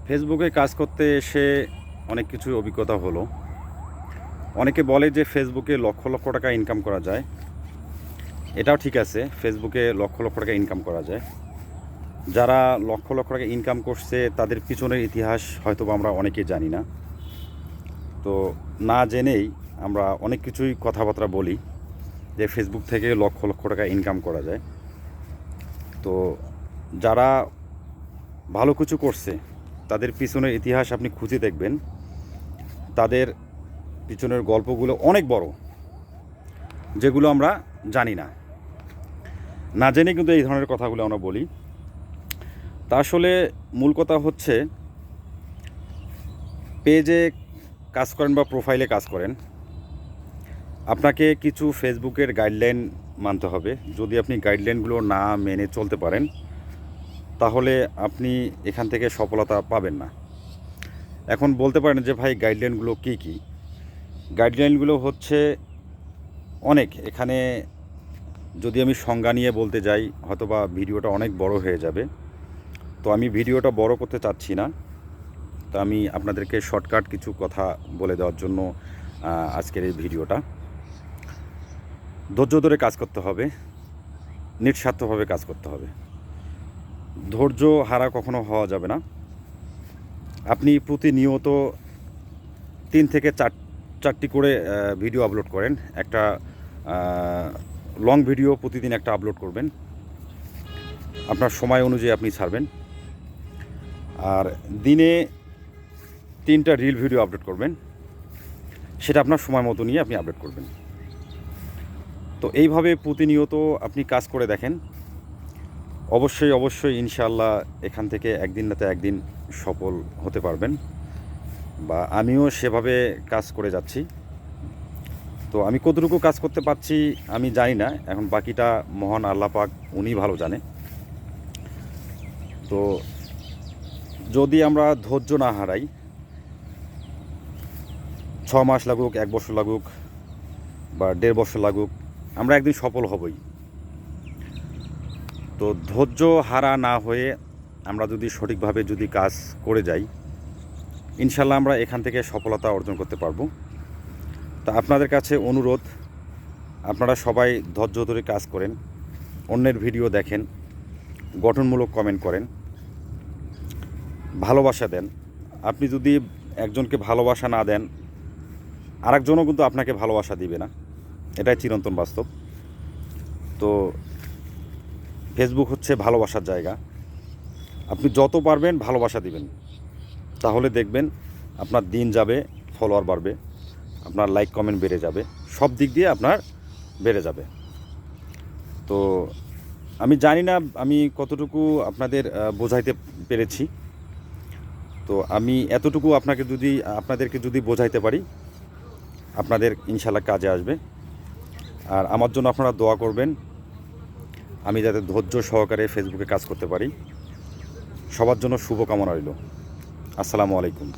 ফেসবুকে কাজ করতে এসে অনেক কিছু অভিজ্ঞতা হলো। অনেকে বলে যে ফেসবুকে লক্ষ লক্ষ টাকা ইনকাম করা যায়। এটাও ঠিক আছে, ফেসবুকে লক্ষ লক্ষ টাকা ইনকাম করা যায়। যারা লক্ষ লক্ষ টাকা ইনকাম করছে তাদের পিছনের ইতিহাস হয়তো আমরা অনেকেই জানি না। তো না জেনেই আমরা অনেক কিছুই কথাবার্তা বলি যে ফেসবুক থেকে লক্ষ লক্ষ টাকা ইনকাম করা যায়। তো যারা ভালো কিছু করছে তাদের পিছনের ইতিহাস আপনি খুঁজে দেখবেন, তাদের পিছনের গল্পগুলো অনেক বড়, যেগুলো আমরা জানি না। না জেনে কিন্তু এই ধরনের কথাগুলো আমরা বলি। তা আসলে মূল কথা হচ্ছে, পেজে কাজ করেন বা প্রোফাইলে কাজ করেন, আপনাকে কিছু ফেসবুকের গাইডলাইন মানতে হবে। যদি আপনি গাইডলাইনগুলো না মেনে চলতে পারেন তাহলে আপনি এখান থেকে সফলতা পাবেন না। এখন বলতে পারেন যে ভাই গাইডলাইনগুলো কী কী? গাইডলাইনগুলো হচ্ছে অনেক। এখানে যদি আমি সংজ্ঞা নিয়ে বলতে যাই হয়তোবা ভিডিওটা অনেক বড় হয়ে যাবে। তো আমি ভিডিওটা বড় করতে চাচ্ছি না। তো আমি আপনাদেরকে শর্টকাট কিছু কথা বলে দেওয়ার জন্য আজকের এই ভিডিওটা। ধৈর্য ধরে কাজ করতে হবে, নিঃস্বার্থভাবে কাজ করতে হবে। ধৈর্য হারা কখনো হওয়া যাবে না। আপনি প্রতিনিয়ত 3 থেকে 4টি করে ভিডিও আপলোড করেন। একটা লং ভিডিও প্রতিদিন একটা আপলোড করবেন, আপনার সময় অনুযায়ী আপনি ছাড়বেন। আর দিনে 3টা রিল ভিডিও আপলোড করবেন, সেটা আপনার সময় মতো নিয়ে আপনি আপলোড করবেন। তো এইভাবে প্রতিনিয়ত আপনি কাজ করে দেখেন, অবশ্যই ইনশাআল্লাহ এখান থেকে একদিন না তো একদিন সফল হতে পারবেন। বা আমিও সেভাবে কাজ করে যাচ্ছি। তো আমি কতটুকু কাজ করতে পারছি আমি জানি না, এখন বাকিটা মহান আল্লাহ পাক উনি ভালো জানে। তো যদি আমরা ধৈর্য না হারাই, 6 মাস লাগুক, 1 বছর লাগুক বা 1.5 বছর লাগুক, আমরা একদিন সফল হবই। তো ধৈর্য হারা না হয়ে আমরা যদি সঠিকভাবে যদি কাজ করে যাই, ইনশাল্লাহ আমরা এখান থেকে সফলতা অর্জন করতে পারবো। তা আপনাদের কাছে অনুরোধ, আপনারা সবাই ধৈর্য ধরে কাজ করেন, অন্যের ভিডিও দেখেন, গঠনমূলক কমেন্ট করেন, ভালোবাসা দেন। আপনি যদি একজনকে ভালোবাসা না দেন, আরেকজনও কিন্তু আপনাকে ভালোবাসা দিবে না। এটাই চিরন্তন বাস্তব। তো ফেসবুক হচ্ছে ভালোবাসার জায়গা। আপনি যত পারবেন ভালোবাসা দিবেন, তাহলে দেখবেন আপনার দিন যাবে, ফলোয়ার বাড়বে, আপনার লাইক কমেন্ট বেড়ে যাবে, সব দিক দিয়ে আপনার বেড়ে যাবে। তো আমি জানি না আমি কতটুকু আপনাদের বোঝাইতে পেরেছি। তো আমি এতটুকু আপনাদেরকে যদি বোঝাইতে পারি, আপনাদের ইনশাল্লাহ কাজে আসবে। আর আমার জন্য আপনারা দোয়া করবেন, আমি যাতে ধৈর্য সহকারে ফেসবুকে কাজ করতে পারি। সবার জন্য শুভকামনা রইল। আসসালামু আলাইকুম।